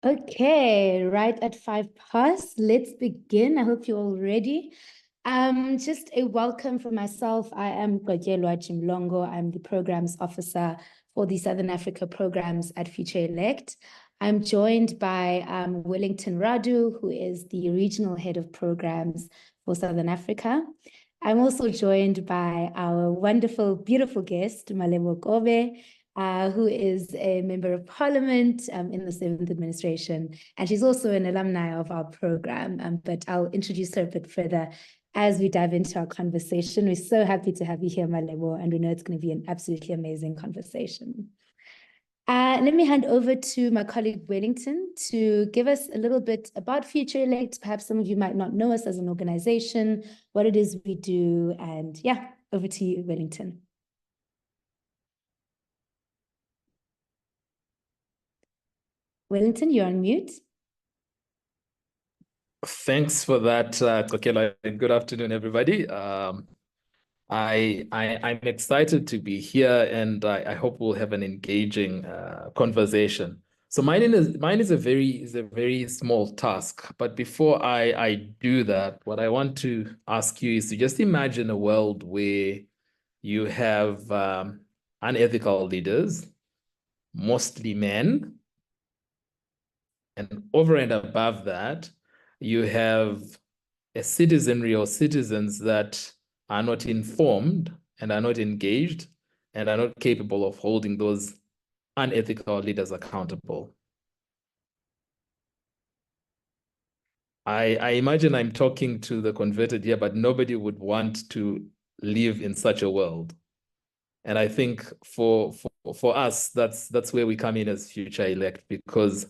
Okay, right at 5 past. Let's begin. I hope you're all ready. Just a welcome from myself. I am Kokelwa Chimlongo. I'm the programs officer for the Southern Africa programs at Futurelect. I'm joined by Wellington Radu, who is the regional head of programs for Southern Africa. I'm also joined by our wonderful, beautiful guest, Malebo Kobe, who is a member of parliament in the 7th administration. And she's also an alumni of our program, but I'll introduce her a bit further as we dive into our conversation. We're so happy to have you here, Malebo, and we know it's going to be an absolutely amazing conversation. Let me hand over to my colleague Wellington to give us a little bit about Futurelect. Perhaps some of you might not know us as an organization, what it is we do, and yeah, over to you, Wellington. Wellington, you're on mute. Thanks for that, Kokela. Good afternoon, everybody. I'm excited to be here, and I hope we'll have an engaging conversation. So mine is a very small task. But before I do that, what I want to ask you is to just imagine a world where you have unethical leaders, mostly men, and over and above that, you have a citizenry or citizens that are not informed and are not engaged and are not capable of holding those unethical leaders accountable. I imagine I'm talking to the converted here, but nobody would want to live in such a world. And I think for us, that's where we come in as Futurelect, because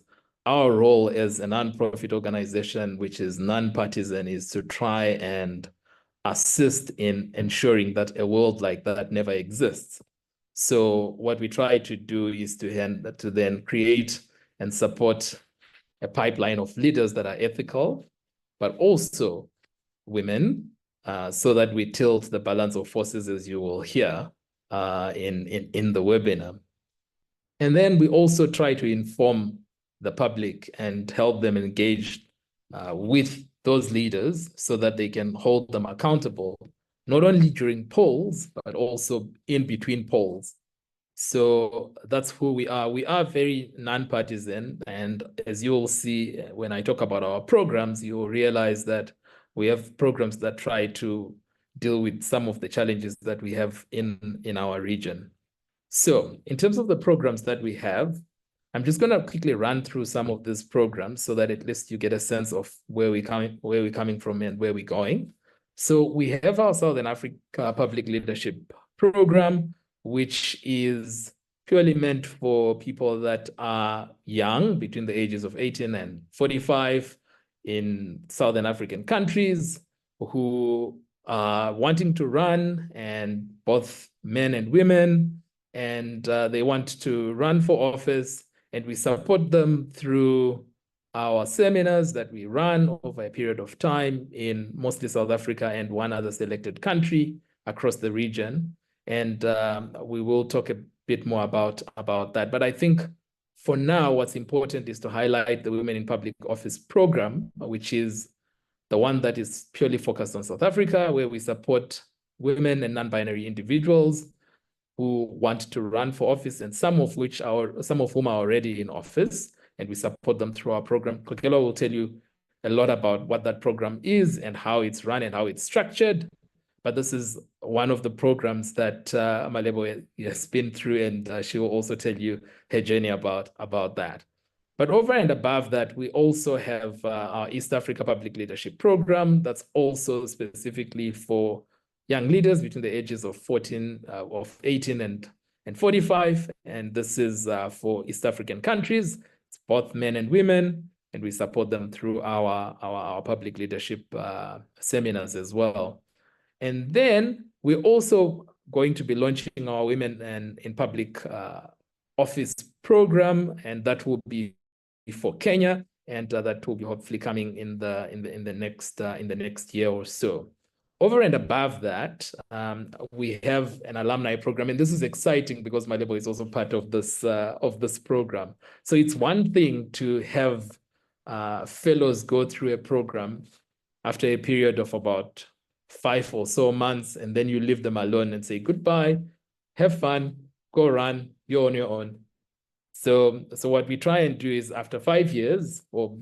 our role as a nonprofit organization, which is nonpartisan, is to try and assist in ensuring that a world like that never exists. So what we try to do is to then create and support a pipeline of leaders that are ethical, but also women, so that we tilt the balance of forces, as you will hear in the webinar. And then we also try to inform the public and help them engage with those leaders so that they can hold them accountable, not only during polls, but also in between polls. So that's who we are. We are very nonpartisan. And as you will see, when I talk about our programs, you will realize that we have programs that try to deal with some of the challenges that we have in our region. So in terms of the programs that we have, I'm just going to quickly run through some of these programs so that at least you get a sense of where we're coming from and where we're going. So we have our Southern Africa Public Leadership Program, which is purely meant for people that are young, between the ages of 18 and 45 in Southern African countries, who are wanting to run, and both men and women, and they want to run for office. And we support them through our seminars that we run over a period of time in mostly South Africa and one other selected country across the region. And we will talk a bit more about that. But I think for now, what's important is to highlight the Women in Public Office program, which is the one that is purely focused on South Africa, where we support women and non-binary individuals who want to run for office, and some of whom are already in office, and we support them through our program. Kokelo will tell you a lot about what that program is and how it's run and how it's structured. But this is one of the programs that Malebo has been through, and she will also tell you her journey about that. But over and above that, we also have our East Africa Public Leadership Program that's also specifically for young leaders between the ages of 18 and 45. And this is for East African countries. It's both men and women, and we support them through our public leadership seminars as well. And then we're also going to be launching our Women in Public Office program, and that will be for Kenya, and that will be hopefully coming in the next year or so. Over and above that, we have an alumni program, and this is exciting because Malebo is also part of this program. So it's one thing to have fellows go through a program after a period of about 5 or so months, and then you leave them alone and say goodbye, have fun, go run, you're on your own. So what we try and do is after 5 years, or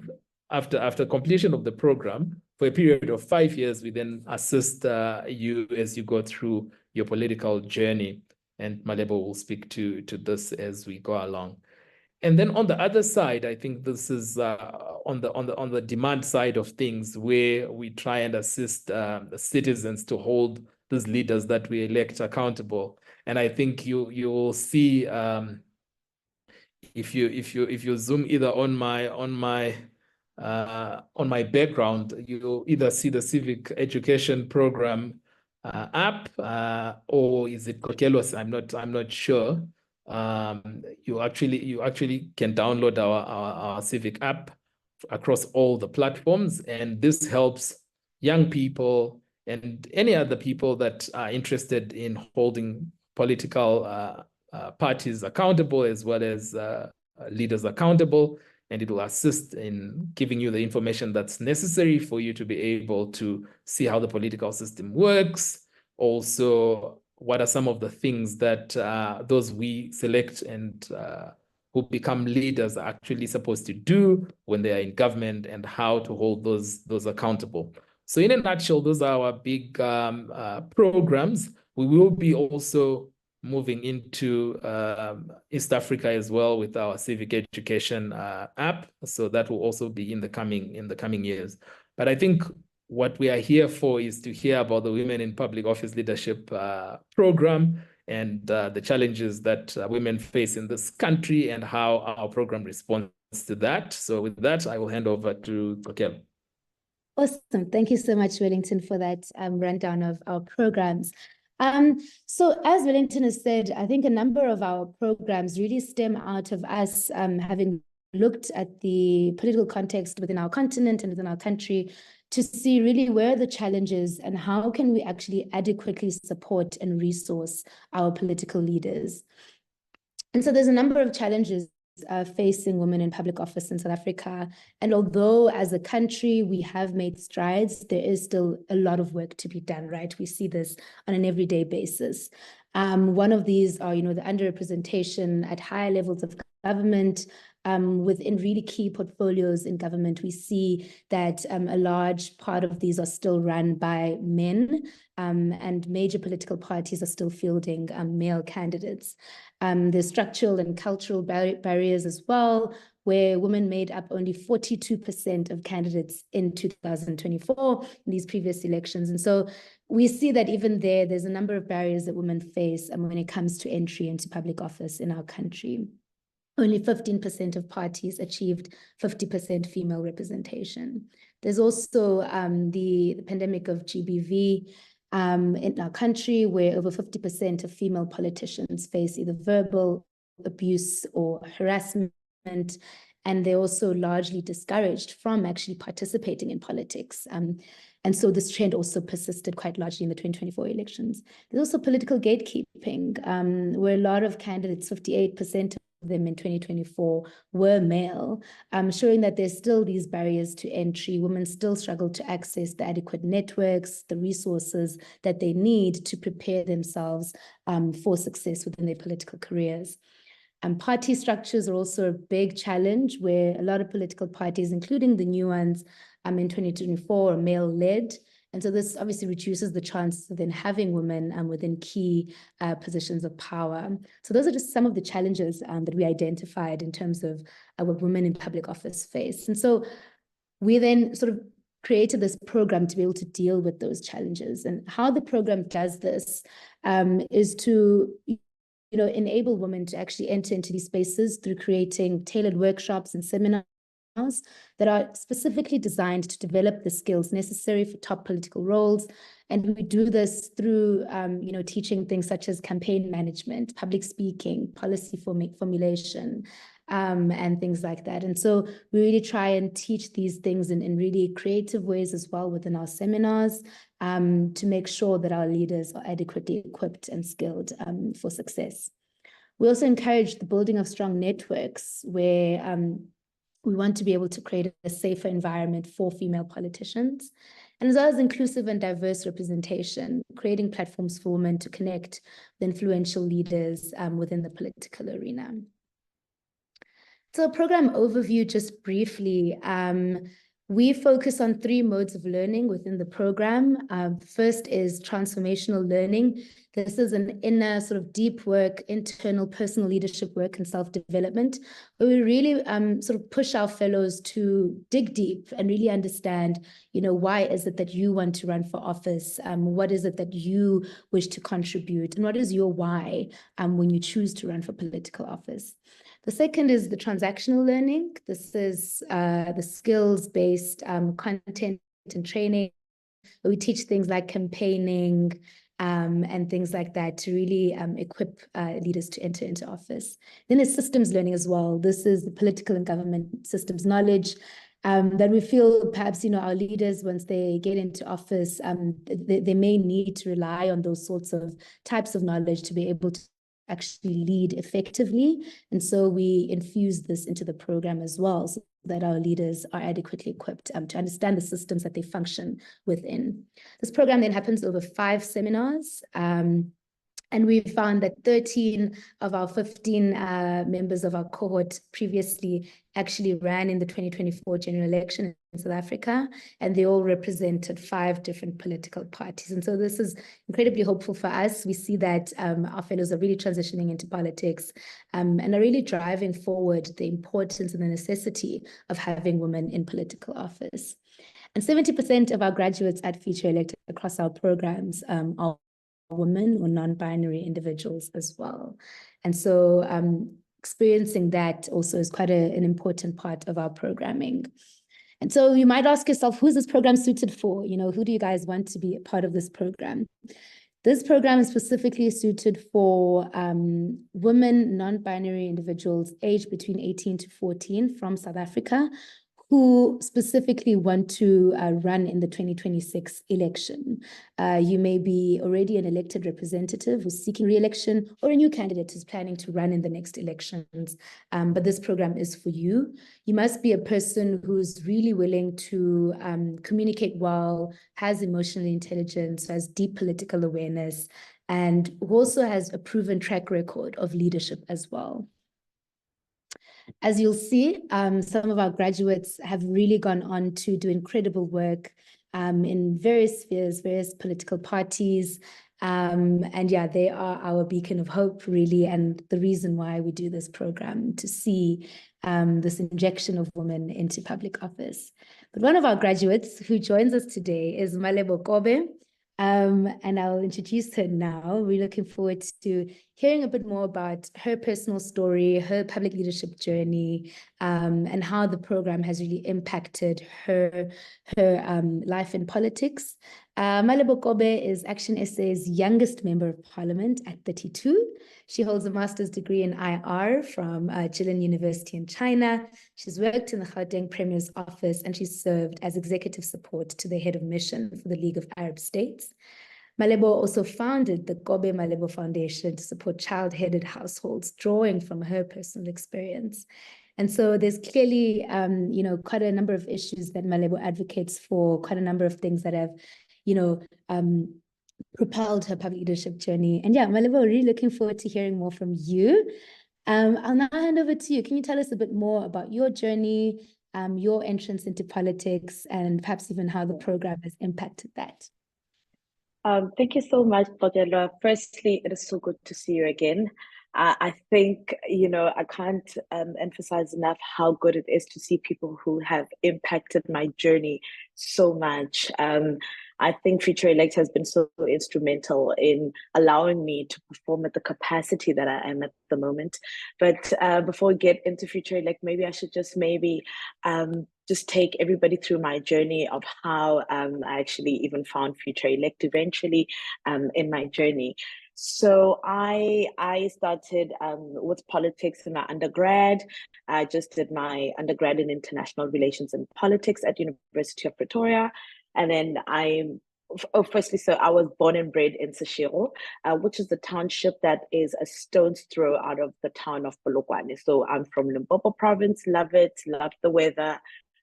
after completion of the program, for a period of 5 years, we then assist you as you go through your political journey. And Malebo will speak to this as we go along. And then on the other side, I think this is on the demand side of things, where we try and assist the citizens to hold these leaders that we elect accountable. And I think you will see if you zoom either on my background, you'll either see the civic education program app, or is it Kokelos? I'm not sure. You actually can download our civic app across all the platforms, and this helps young people and any other people that are interested in holding political parties accountable, as well as leaders accountable, and it will assist in giving you the information that's necessary for you to be able to see how the political system works. Also, what are some of the things that those we select and who become leaders are actually supposed to do when they are in government, and how to hold those accountable. So in a nutshell, those are our big programs. We will be also moving into East Africa as well with our civic education app. So that will also be in the coming years. But I think what we are here for is to hear about the Women in Public Office Leadership program, and the challenges that women face in this country, and how our program responds to that. So with that, I will hand over to Kokel. Awesome. Thank you so much, Wellington, for that rundown of our programs. So as Wellington has said, I think a number of our programs really stem out of us having looked at the political context within our continent and within our country to see really where are the challenges and how can we actually adequately support and resource our political leaders. And so there's a number of challenges facing women in public office in South Africa. And although as a country we have made strides, there is still a lot of work to be done, right? We see this on an everyday basis. One of these are, the underrepresentation at higher levels of government. Within really key portfolios in government, we see that a large part of these are still run by men, and major political parties are still fielding male candidates. There's structural and cultural barriers as well, where women made up only 42% of candidates in 2024 in these previous elections. And so we see that even there's a number of barriers that women face when it comes to entry into public office in our country. Only 15% of parties achieved 50% female representation. There's also the pandemic of GBV in our country, where over 50% of female politicians face either verbal abuse or harassment, and they're also largely discouraged from actually participating in politics. And so this trend also persisted quite largely in the 2024 elections. There's also political gatekeeping, where a lot of candidates, 58% of them in 2024 were male, showing that there's still these barriers to entry. Women still struggle to access the adequate networks, the resources that they need to prepare themselves for success within their political careers. Party structures are also a big challenge, where a lot of political parties, including the new ones in 2024, are male-led. And so this obviously reduces the chances of then having women within key positions of power. So those are just some of the challenges that we identified in terms of what women in public office face. And so we then sort of created this program to be able to deal with those challenges. And how the program does this is to enable women to actually enter into these spaces through creating tailored workshops and seminars that are specifically designed to develop the skills necessary for top political roles. And we do this through, teaching things such as campaign management, public speaking, policy formulation, and things like that. And so we really try and teach these things in really creative ways as well within our seminars, to make sure that our leaders are adequately equipped and skilled for success. We also encourage the building of strong networks where we want to be able to create a safer environment for female politicians, and as well as inclusive and diverse representation, creating platforms for women to connect with influential leaders within the political arena. So program overview, just briefly, we focus on 3 modes of learning within the program. First is transformational learning. This is an inner sort of deep work, internal personal leadership work and self-development, where we really sort of push our fellows to dig deep and really understand, why is it that you want to run for office? What is it that you wish to contribute? And what is your why when you choose to run for political office? The second is the transactional learning. This is the skills-based content and training. We teach things like campaigning and things like that to really equip leaders to enter into office. Then there's systems learning as well. This is the political and government systems knowledge that we feel perhaps, our leaders, once they get into office, they may need to rely on those sorts of types of knowledge to be able to actually lead effectively. And so we infuse this into the program as well, so that our leaders are adequately equipped to understand the systems that they function within. This program then happens over 5 seminars. And we found that 13 of our 15 members of our cohort previously actually ran in the 2024 general election in South Africa, and they all represented 5 different political parties. And so this is incredibly hopeful for us. We see that our fellows are really transitioning into politics and are really driving forward the importance and the necessity of having women in political office. And 70% of our graduates at Futurelect across our programs are women or non-binary individuals as well. And so experiencing that also is quite an important part of our programming. And so you might ask yourself, who's this program suited for? Who do you guys want to be a part of this program? This program is specifically suited for women, non-binary individuals aged between 18 to 14 from South Africa, who specifically want to run in the 2026 election. You may be already an elected representative who's seeking re-election, or a new candidate who's planning to run in the next elections. But this program is for you. You must be a person who's really willing to communicate well, has emotional intelligence, has deep political awareness, and who also has a proven track record of leadership as well. As you'll see, some of our graduates have really gone on to do incredible work in various spheres, various political parties. And yeah, they are our beacon of hope, really, and the reason why we do this program, to see this injection of women into public office. But one of our graduates who joins us today is Malebo Kobe. And I'll introduce her now. We're looking forward to hearing a bit more about her personal story, her public leadership journey, and how the program has really impacted her life in politics. Malebo Kobe is Action SA's youngest member of parliament at 32. She holds a master's degree in IR from Jilin University in China. She's worked in the Gauteng Premier's office, and she's served as executive support to the head of mission for the League of Arab States. Malebo also founded the Kobe Malebo Foundation to support child-headed households, drawing from her personal experience. And so there's clearly, quite a number of issues that Malebo advocates for, quite a number of things that have, propelled her public leadership journey. And yeah, Malebo, we're really looking forward to hearing more from you. I'll now hand over to you. Can you tell us a bit more about your journey, your entrance into politics, and perhaps even how the program has impacted that? Thank you so much, Kokelwa. Firstly, it is so good to see you again. I think, I can't emphasize enough how good it is to see people who have impacted my journey so much. I think Futurelect has been so instrumental in allowing me to perform at the capacity that I am at the moment. But before we get into Futurelect, maybe I should just just take everybody through my journey of how I actually even found Futurelect eventually in my journey. So I started with politics in my undergrad. I just did my undergrad in international relations and politics at University of Pretoria, and then firstly, so I was born and bred in Seshego, which is the township that is a stone's throw out of the town of Polokwane. So I'm from Limpopo province, love it, love the weather,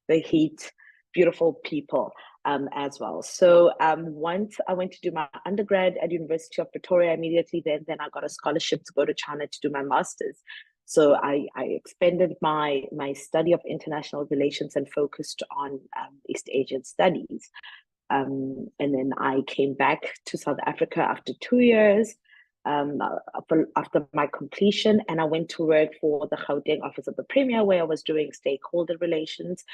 the heat, beautiful people as well. So once I went to do my undergrad at University of Pretoria, immediately then I got a scholarship to go to China to do my master's. So I expanded my study of international relations and focused on East Asian studies. And then I came back to South Africa after 2 years after my completion, and I went to work for the Gauteng office of the Premier, where I was doing stakeholder relations,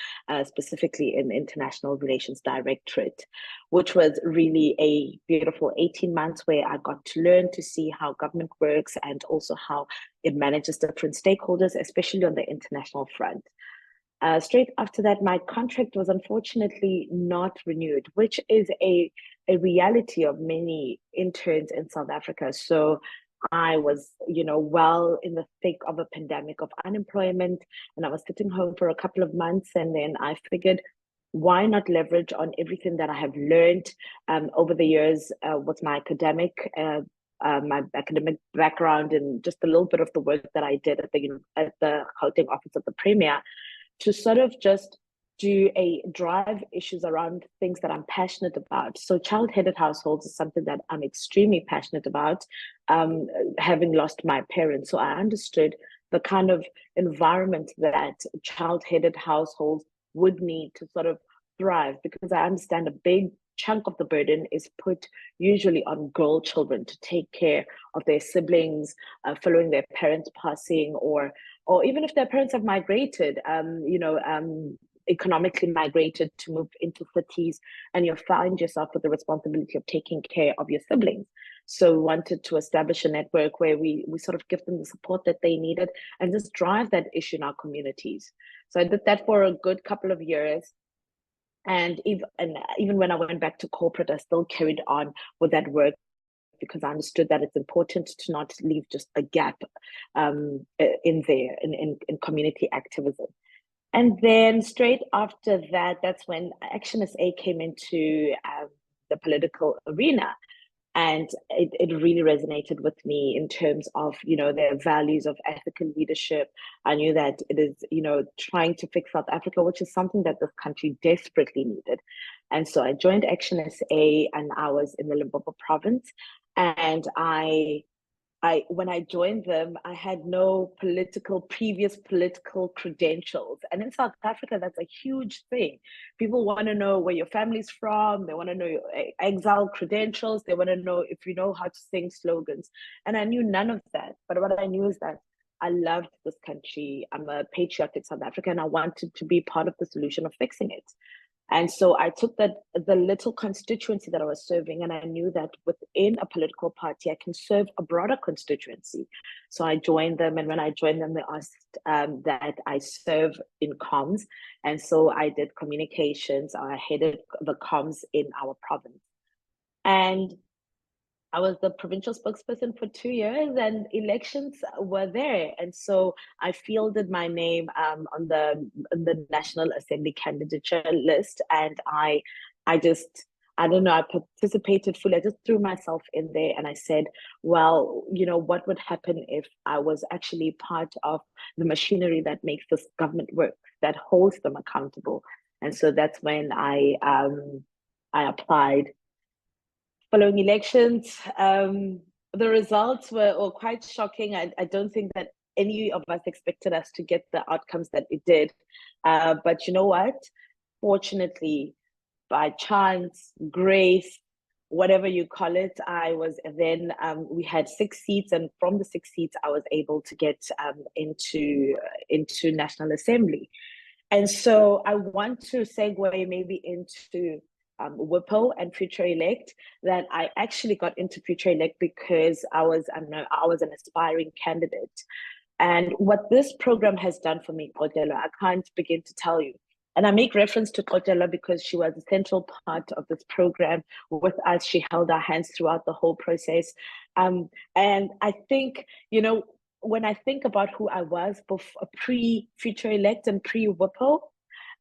specifically in International Relations Directorate, which was really a beautiful 18 months where I got to learn to see how government works and also how it manages different stakeholders, especially on the international front. Straight after that, my contract was unfortunately not renewed, which is a reality of many interns in South Africa. So I was, well in the thick of a pandemic of unemployment, and I was sitting home for a couple of months, and then I figured, why not leverage on everything that I have learned over the years with my academic background and just a little bit of the work that I did at the Gauteng office of the Premier, to sort of just drive issues around things that I'm passionate about. So child-headed households is something that I'm extremely passionate about, having lost my parents. So I understood the kind of environment that child-headed households would need to sort of thrive, because I understand a big chunk of the burden is put usually on girl children to take care of their siblings following their parents passing, or even if their parents have migrated, economically migrated to move into cities, and you find yourself with the responsibility of taking care of your siblings. So we wanted to establish a network where we sort of give them the support that they needed and just drive that issue in our communities. So I did that for a good couple of years. And even when I went back to corporate, I still carried on with that work, because I understood that it's important to not leave just a gap in community activism. And then straight after that, that's when Action SA came into the political arena. And it really resonated with me in terms of, their values of ethical leadership. I knew that it is, trying to fix South Africa, which is something that this country desperately needed. And so I joined Action SA, and I was in the Limpopo province. And when I joined them, I had no previous political credentials. And in South Africa, that's a huge thing. People want to know where your family's from. They want to know your exile credentials. They want to know if you know how to sing slogans. And I knew none of that. But what I knew is that I loved this country. I'm a patriotic South African, and I wanted to be part of the solution of fixing it. And so I took the little constituency that I was serving, and I knew that within a political party, I can serve a broader constituency. So I joined them, and when I joined them, they asked that I serve in comms. And so I did communications. I headed the comms in our province. And I was the provincial spokesperson for 2 years, and elections were there. And so I fielded my name on the National Assembly candidature list. And I don't know, I participated fully. I just threw myself in there, and I said, well, what would happen if I was actually part of the machinery that makes this government work, that holds them accountable? And so that's when I applied. Following elections, the results were quite shocking. I don't think that any of us expected us to get the outcomes that it did. But you know what? Fortunately, by chance, grace, whatever you call it, I was then, we had 6 seats, and from the 6 seats, I was able to get into National Assembly. And so I want to segue maybe into WIPO and Futurelect, that I actually got into Futurelect because I was an aspiring candidate. And what this program has done for me, Kodelo, I can't begin to tell you. And I make reference to Kotela because she was a central part of this program with us. She held our hands throughout the whole process. And I think, you know, when I think about who I was pre-Futurelect and pre-WIPO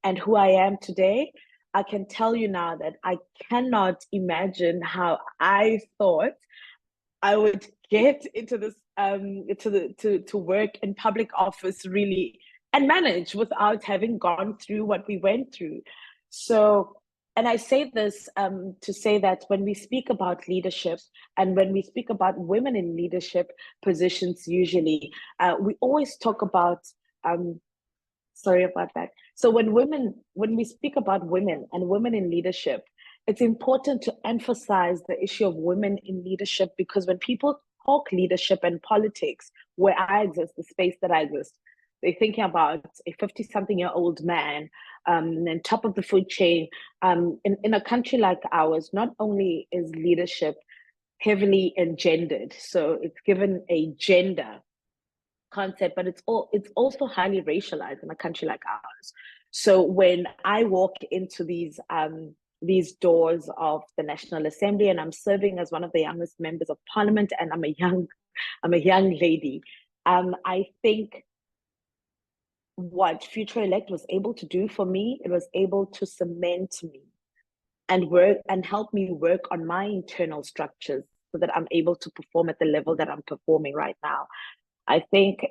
and who I am today, I can tell you now that I cannot imagine how I thought I would get into this to work in public office really and manage without having gone through what we went through. So, and I say this to say that when we speak about leadership and when we speak about women in leadership positions, usually we always talk about sorry about that. So when we speak about women and women in leadership, it's important to emphasize the issue of women in leadership, because when people talk leadership and politics, where I exist, the space that I exist, they're thinking about a 50-something-year-old man and top of the food chain. In a country like ours, not only is leadership heavily engendered, so it's given a gender concept, but it's also highly racialized in a country like ours. So when I walk into these doors of the National Assembly, and I'm serving as one of the youngest members of Parliament, and I'm a young lady, I think what Futurelect was able to do for me, it was able to cement me and work and help me work on my internal structures so that I'm able to perform at the level that I'm performing right now. I think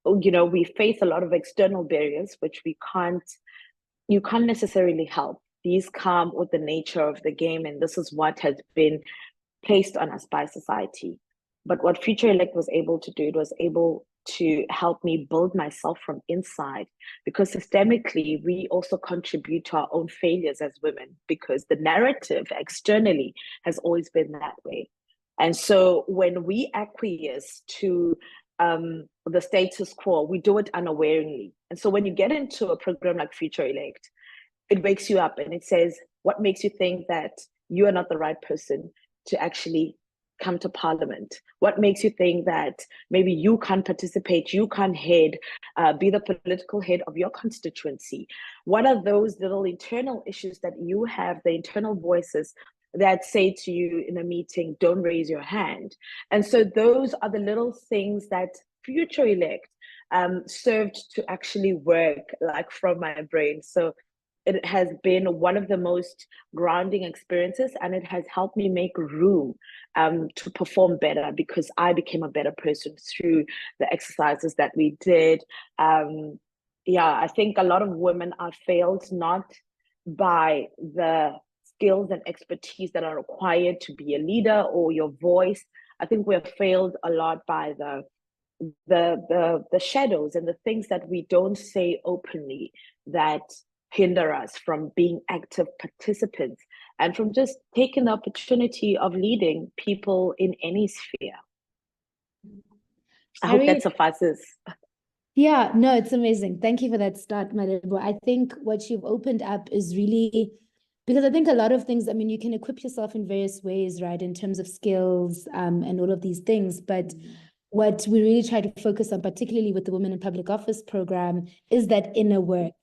we face a lot of external barriers which you can't necessarily help. These come with the nature of the game, and this is what has been placed on us by society. But what Futurelect was able to do, it was able to help me build myself from inside, because systemically we also contribute to our own failures as women, because the narrative externally has always been that way. And so when we acquiesce to the status quo, we do it unawareingly. And so when you get into a program like Futurelect, it wakes you up and it says, what makes you think that you are not the right person to actually come to Parliament? What makes you think that maybe you can't participate, you can't be the political head of your constituency? What are those little internal issues that you have, the internal voices that say to you in a meeting, don't raise your hand? And so those are the little things that Futurelect served to actually work like from my brain. So it has been one of the most grounding experiences, and it has helped me make room to perform better, because I became a better person through the exercises that we did. I think a lot of women are failed not by the skills and expertise that are required to be a leader or your voice. I think we're failed a lot by the shadows and the things that we don't say openly that hinder us from being active participants and from just taking the opportunity of leading people in any sphere. I hope that suffices. Yeah, no, it's amazing. Thank you for that start, Malebo. I think what you've opened up is really, because I think a lot of things, I mean, you can equip yourself in various ways, right, in terms of skills and all of these things, but what we really try to focus on, particularly with the Women in Public Office program, is that inner work,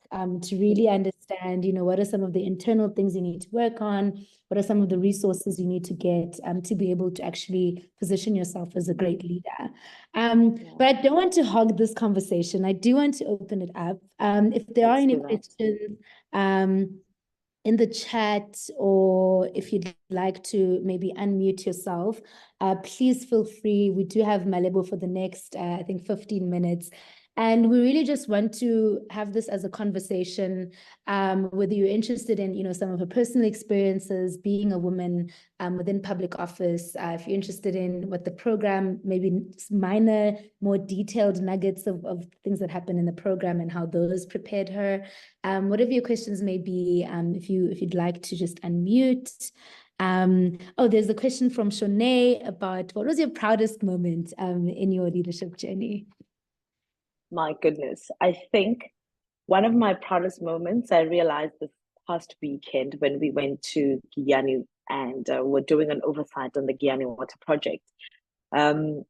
to really understand, what are some of the internal things you need to work on, what are some of the resources you need to get to be able to actually position yourself as a great leader. But I don't want to hog this conversation. I do want to open it up. If there are any questions in the chat, or if you'd like to maybe unmute yourself, please feel free. We do have Malebo for the next, I think, 15 minutes. And we really just want to have this as a conversation, whether you're interested in, some of her personal experiences, being a woman within public office, if you're interested in what the program, maybe minor, more detailed nuggets of things that happen in the program and how those prepared her. Whatever your questions may be, if you'd like to just unmute. There's a question from Shonay about what was your proudest moment in your leadership journey? My goodness, I think one of my proudest moments, I realized this past weekend when we went to Giyani and we're doing an oversight on the Giyani Water Project.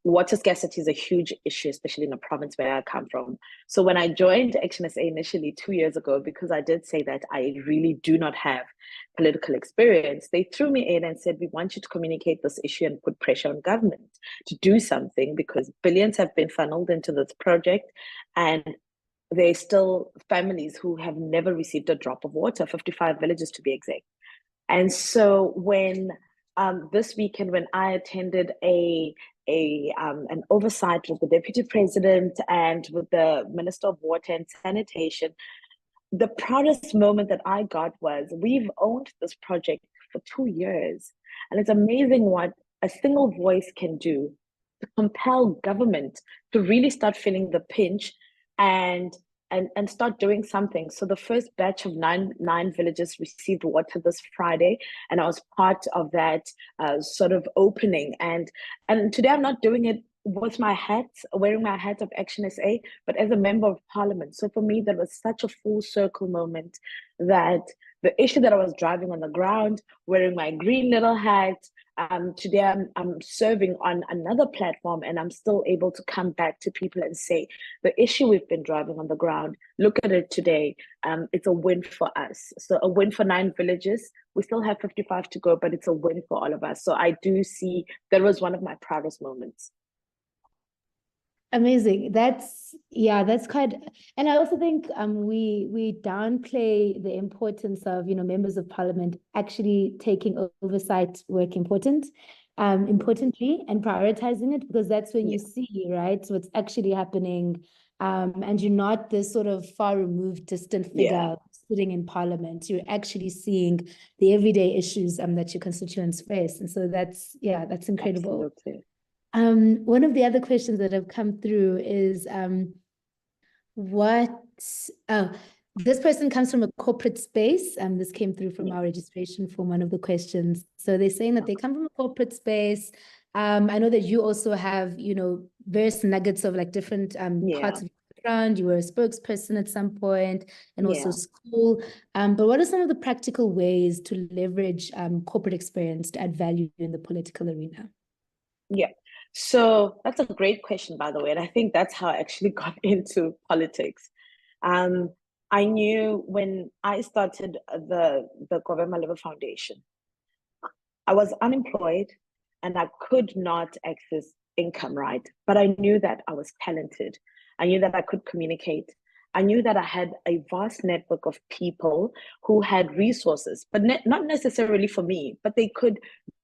Water scarcity is a huge issue, especially in the province where I come from. So when I joined Action SA initially 2 years ago, because I did say that I really do not have political experience, they threw me in and said, we want you to communicate this issue and put pressure on government to do something, because billions have been funneled into this project, and there's still families who have never received a drop of water, 55 villages to be exact. And so when this weekend, when I attended an oversight with the deputy president and with the Minister of Water and Sanitation, the proudest moment that I got was, we've owned this project for 2 years, and it's amazing what a single voice can do to compel government to really start feeling the pinch and start doing something. So the first batch of nine villages received water this Friday, and I was part of that sort of opening. And today I'm not doing it with my hat, wearing my hat of Action SA, but as a member of parliament. So for me, that was such a full circle moment, that the issue that I was driving on the ground, wearing my green little hat, today I'm serving on another platform, and I'm still able to come back to people and say, the issue we've been driving on the ground, look at it today. It's a win for us. So a win for 9 villages. We still have 55 to go, but it's a win for all of us. So I do see that was one of my proudest moments. Amazing. That's quite, and I also think we downplay the importance of, members of parliament actually taking oversight work importantly and prioritizing it, because that's when you see, right, what's actually happening, and you're not this sort of far removed, distant figure sitting in parliament. You're actually seeing the everyday issues that your constituents face, and so that's incredible. Absolutely. One of the other questions that have come through is this person comes from a corporate space. This came through from our registration form, one of the questions. So they're saying that they come from a corporate space. I know that you also have, various nuggets of like different parts of your background. You were a spokesperson at some point, and also school. But what are some of the practical ways to leverage corporate experience to add value in the political arena? Yeah. So that's a great question, by the way. And I think that's how I actually got into politics. I knew when I started the Kobe Malebo Foundation, I was unemployed and I could not access income, right? But I knew that I was talented. I knew that I could communicate. I knew that I had a vast network of people who had resources, but not necessarily for me, but they could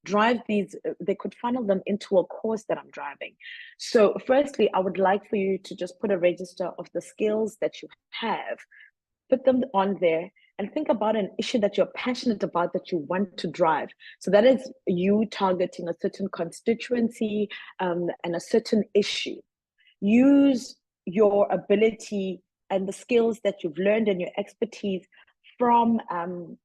they could funnel them into a course that I'm driving. So firstly, I would like for you to just put a register of the skills that you have, put them on there, and think about an issue that you're passionate about, that you want to drive. So that is you targeting a certain constituency and a certain issue. Use your ability and the skills that you've learned and your expertise from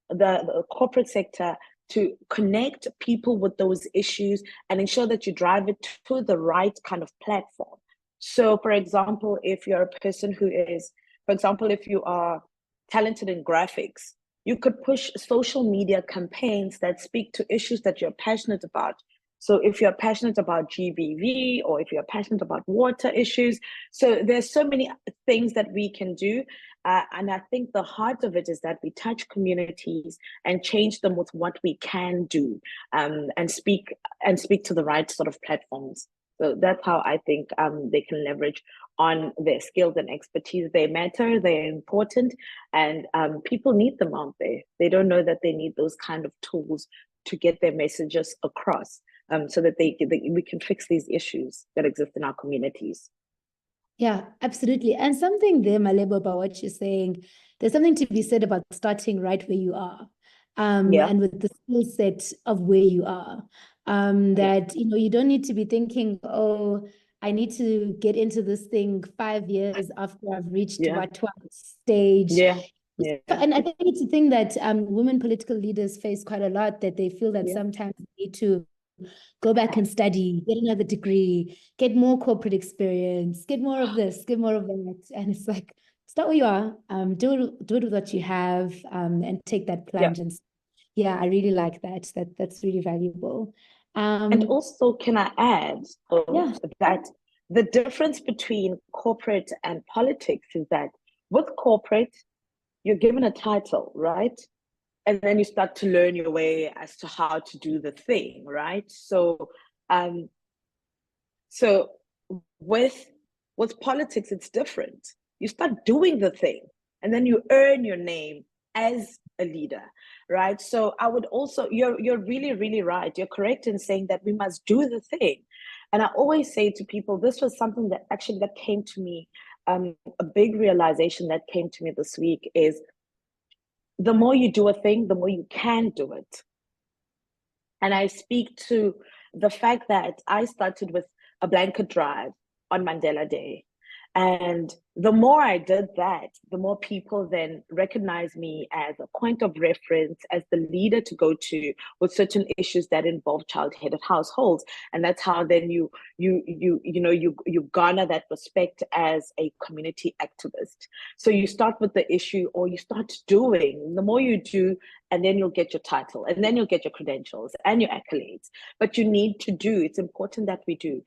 the corporate sector to connect people with those issues and ensure that you drive it to the right kind of platform. So, for example, if you're a person who is, for example, if you are talented in graphics, you could push social media campaigns that speak to issues that you're passionate about. So if you're passionate about GBV, or if you're passionate about water issues, so there's so many things that we can do. And I think the heart of it is that we touch communities and change them with what we can do, and speak to the right sort of platforms. So that's how I think they can leverage on their skills and expertise. They matter, they're important, and people need them out there. They don't know that they need those kind of tools to get their messages across, so that we can fix these issues that exist in our communities. Yeah, absolutely. And something there, Malebo, about what you're saying, there's something to be said about starting right where you are, and with the skill set of where you are. That, you don't need to be thinking, oh, I need to get into this thing 5 years after I've reached what stage. And I think it's a thing that women political leaders face quite a lot, that they feel that sometimes they need to go back and study, get another degree, get more corporate experience, get more of this, get more of that. And it's like, start where you are, do it with what you have, and take that plunge. And I really like that. That's really valuable. And also, can I add that the difference between corporate and politics is that with corporate, you're given a title, right? And then you start to learn your way as to how to do the thing, right? So with politics, it's different. You start doing the thing, and then you earn your name as a leader, right? So I would also, you're really, really right. You're correct in saying that we must do the thing. And I always say to people, this was something that actually that came to me, a big realization that came to me this week is the more you do a thing, the more you can do it. And I speak to the fact that I started with a blanket drive on Mandela Day. And the more I did that, the more people then recognize me as a point of reference, as the leader to go to with certain issues that involve child-headed households. And that's how then you garner that respect as a community activist. So you start with the issue, or you start doing. The more you do, and then you'll get your title, and then you'll get your credentials and your accolades. But you need to do. It's important that we do.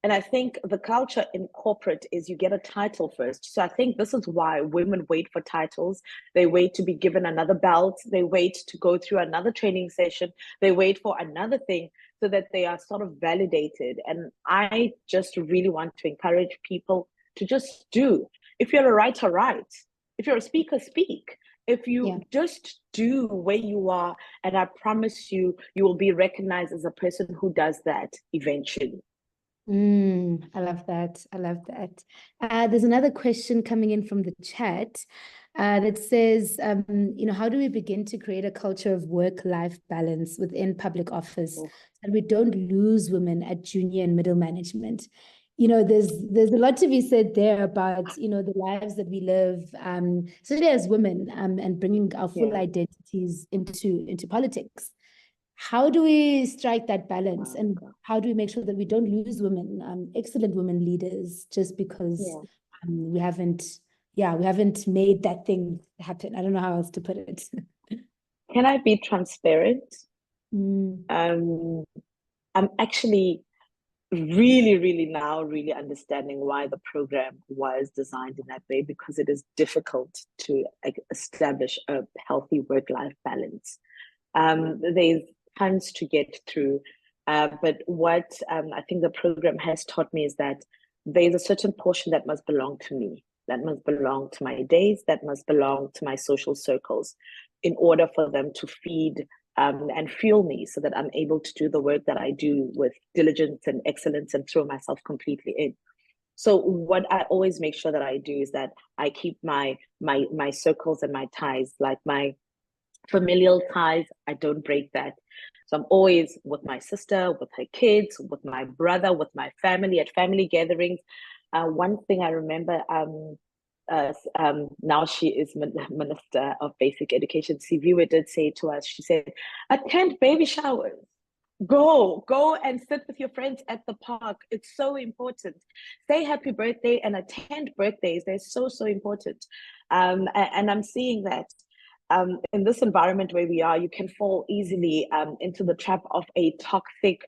And I think the culture in corporate is you get a title first. So I think this is why women wait for titles. They wait to be given another belt. They wait to go through another training session. They wait for another thing so that they are sort of validated. And I just really want to encourage people to just do. If you're a writer, write. If you're a speaker, speak. If you just do where you are, and I promise you, you will be recognized as a person who does that eventually. I love that. I love that. There's another question coming in from the chat that says, how do we begin to create a culture of work-life balance within public office and we don't lose women at junior and middle management? There's a lot to be said there about, the lives that we live, especially as women, and bringing our full identities into politics. How do we strike that balance, and how do we make sure that we don't lose women, excellent women leaders, just because we haven't made that thing happen? I don't know how else to put it. Can I be transparent? I'm actually really now really understanding why the program was designed in that way, because it is difficult to establish a healthy work-life balance. There's tons to get through, but what I think the program has taught me is that there's a certain portion that must belong to me, that must belong to my days, that must belong to my social circles, in order for them to feed and fuel me, so that I'm able to do the work that I do with diligence and excellence and throw myself completely in. So what I always make sure that I do is that I keep my circles and my ties, like my familial ties, I don't break that. So I'm always with my sister, with her kids, with my brother, with my family, at family gatherings. One thing I remember, now she is Minister of Basic Education, Siviwe did say to us, she said, attend baby showers. Go and sit with your friends at the park. It's so important. Say happy birthday and attend birthdays. They're so important. And I'm seeing that in this environment where we are, you can fall easily into the trap of a toxic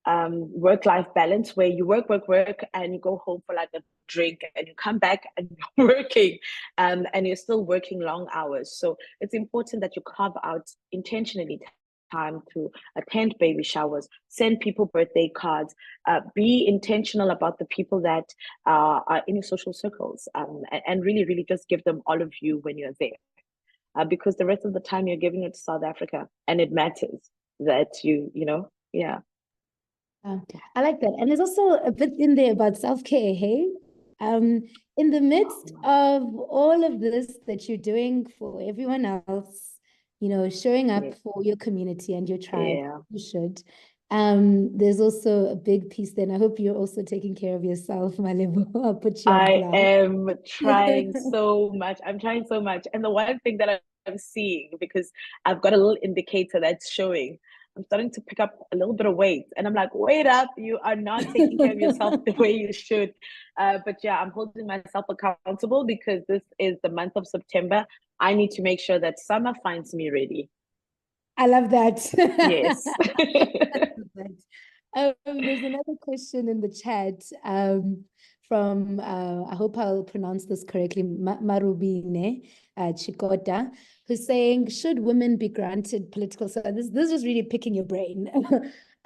work-life balance, where you work, and you go home for like a drink, and you come back and you're working, and you're still working long hours. So it's important that you carve out intentionally time to attend baby showers, send people birthday cards, be intentional about the people that are in your social circles, and really just give them all of you when you're there. Because the rest of the time you're giving it to South Africa, and it matters that I like that. And there's also a bit in there about self-care, hey? In the midst of all of this that you're doing for everyone else, showing up for your community and your tribe, you should. There's also a big piece there, and I hope you're also taking care of yourself, Malebo. I'll put you on blast. I am trying so much. I'm trying so much. And the one thing that I'm seeing, because I've got a little indicator that's showing, I'm starting to pick up a little bit of weight. And I'm like, wait up, you are not taking care of yourself the way you should. But yeah, I'm holding myself accountable, because this is the month of September. I need to make sure that summer finds me ready. I love that. Yes. There's another question in the chat from, I hope I'll pronounce this correctly, Marubine Chikota, who's saying, should women be granted political, so this is really picking your brain.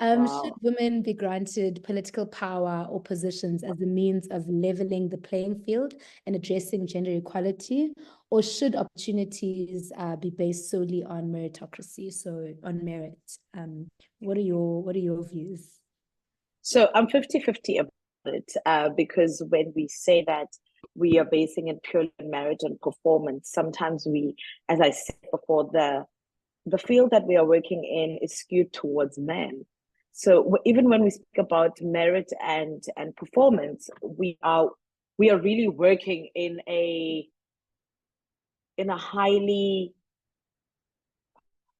Wow. Should women be granted political power or positions as a means of leveling the playing field and addressing gender equality, or should opportunities be based solely on meritocracy, so on merit? What are your views? So I'm 50-50 about it, because when we say that we are basing it purely on merit and performance, sometimes we, as I said before, the field that we are working in is skewed towards men. So even when we speak about merit and performance, we are really working in a highly,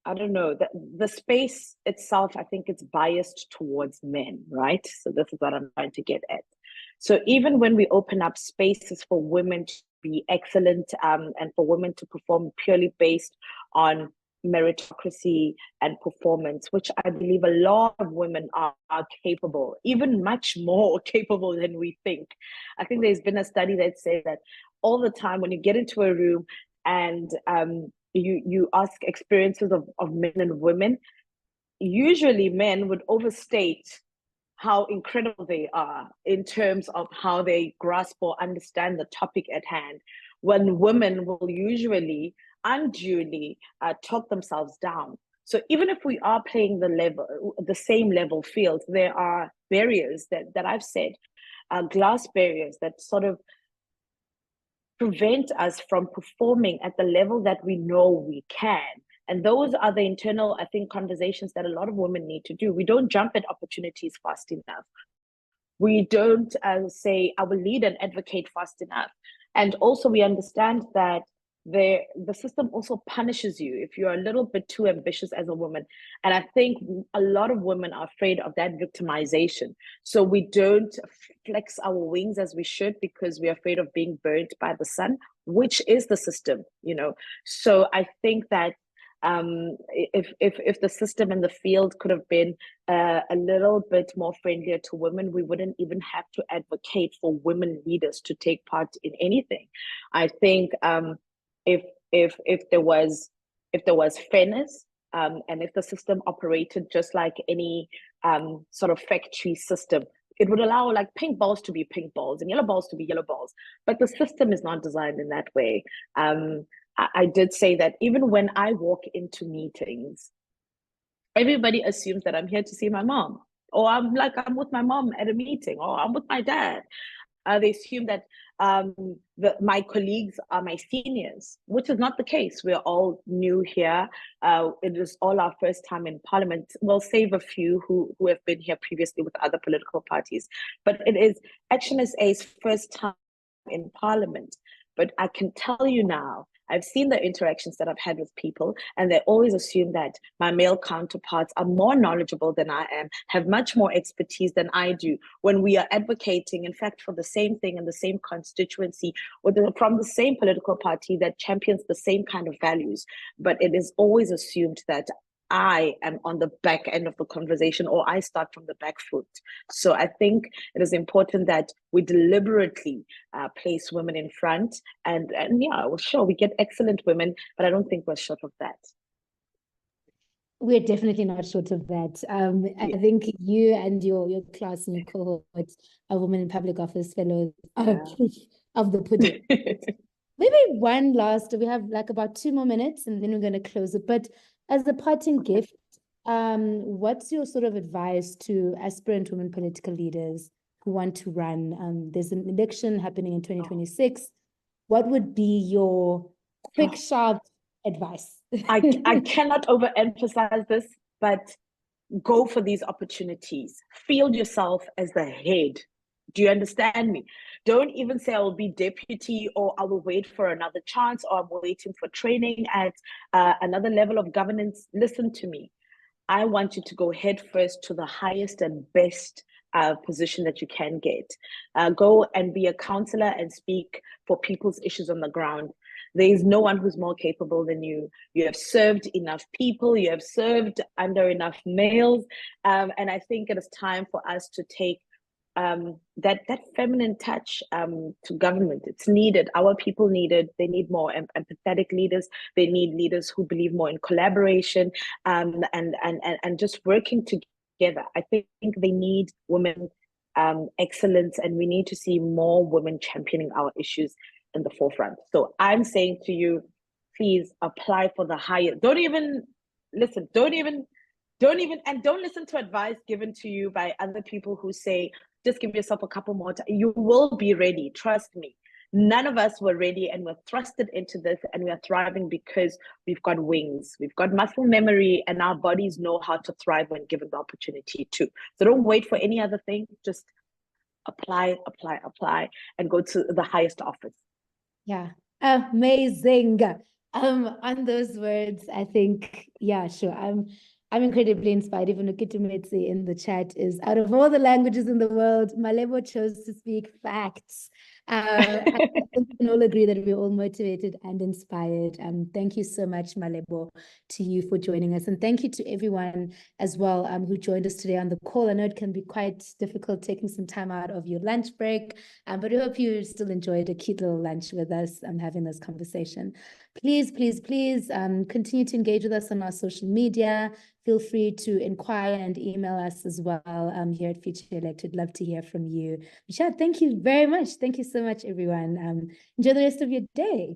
I don't know, the space itself, I think it's biased towards men, right? So this is what I'm trying to get at. So even when we open up spaces for women to be excellent, and for women to perform purely based on meritocracy and performance, which I believe a lot of women are capable, even much more capable than we think. I think there's been a study that says that all the time when you get into a room and you ask experiences of men and women, usually men would overstate how incredible they are in terms of how they grasp or understand the topic at hand, when women will usually unduly talk themselves down. So even if we are playing the same level field, there are barriers that I've said, glass barriers that sort of prevent us from performing at the level that we know we can. And those are the internal, I think, conversations that a lot of women need to do. We don't jump at opportunities fast enough. We don't say, I will lead and advocate fast enough. And also we understand that the system also punishes you if you're a little bit too ambitious as a woman. And I think a lot of women are afraid of that victimization. So we don't flex our wings as we should because we're afraid of being burnt by the sun, which is the system, you know. So I think that if the system and the field could have been a little bit more friendlier to women, we wouldn't even have to advocate for women leaders to take part in anything. I think if there was fairness, and if the system operated just like any sort of factory system, it would allow like pink balls to be pink balls and yellow balls to be yellow balls. But the system is not designed in that way. I did say that even when I walk into meetings, everybody assumes that I'm here to see my mom, or I'm with my mom at a meeting, or I'm with my dad. They assume that my colleagues are my seniors, which is not the case. We're all new here. It is all our first time in Parliament. We'll save a few who have been here previously with other political parties, but it is Action SA's first time in Parliament. But I can tell you now, I've seen the interactions that I've had with people, and they always assume that my male counterparts are more knowledgeable than I am, have much more expertise than I do, when we are advocating, in fact, for the same thing in the same constituency, or from the same political party that champions the same kind of values. But it is always assumed that I am on the back end of the conversation, or I start from the back foot. So I think it is important that we deliberately place women in front, and yeah, well, sure, we get excellent women, but I don't think we're short of that. We're definitely not short of that. I think you and your class and your cohort of Women in Public Office Fellows are proof of the pudding. Maybe one last, we have like about 2 more minutes and then we're going to close it. But as a parting gift, what's your sort of advice to aspirant women political leaders who want to run? There's an election happening in 2026. What would be your quick, sharp advice? I cannot overemphasize this, but go for these opportunities. Field yourself as the head. Do you understand me? Don't even say I will be deputy, or I will wait for another chance, or I'm waiting for training at another level of governance. Listen to me. I want you to go head first to the highest and best position that you can get. Go and be a counselor and speak for people's issues on the ground. There is no one who's more capable than you. You have served enough people, you have served under enough males. And I think it is time for us to take that feminine touch to government. It's needed. Our people need it. They need more empathetic leaders. They need leaders who believe more in collaboration and just working together. I think they need women excellence, and we need to see more women championing our issues in the forefront. So I'm saying to you, please apply for the higher. Don't listen to advice given to you by other people who say, just give yourself a couple more times. You will be ready. Trust me. None of us were ready, and we're thrusted into this, and we are thriving because we've got wings. We've got muscle memory, and our bodies know how to thrive when given the opportunity to. So don't wait for any other thing. Just apply, and go to the highest office. Yeah, amazing. On those words, I think, yeah, sure. I'm incredibly inspired. Even Ukitumetsi in the chat is, out of all the languages in the world, Malebo chose to speak facts. I think we can all agree that we're all motivated and inspired. Thank you so much, Malebo, to you for joining us. And thank you to everyone as well who joined us today on the call. I know it can be quite difficult taking some time out of your lunch break, but we hope you still enjoyed a cute little lunch with us and having this conversation. Please continue to engage with us on our social media. Feel free to inquire and email us as well here at Futurelect. We'd love to hear from you. Michelle, thank you very much. Thank you so much, everyone. Enjoy the rest of your day.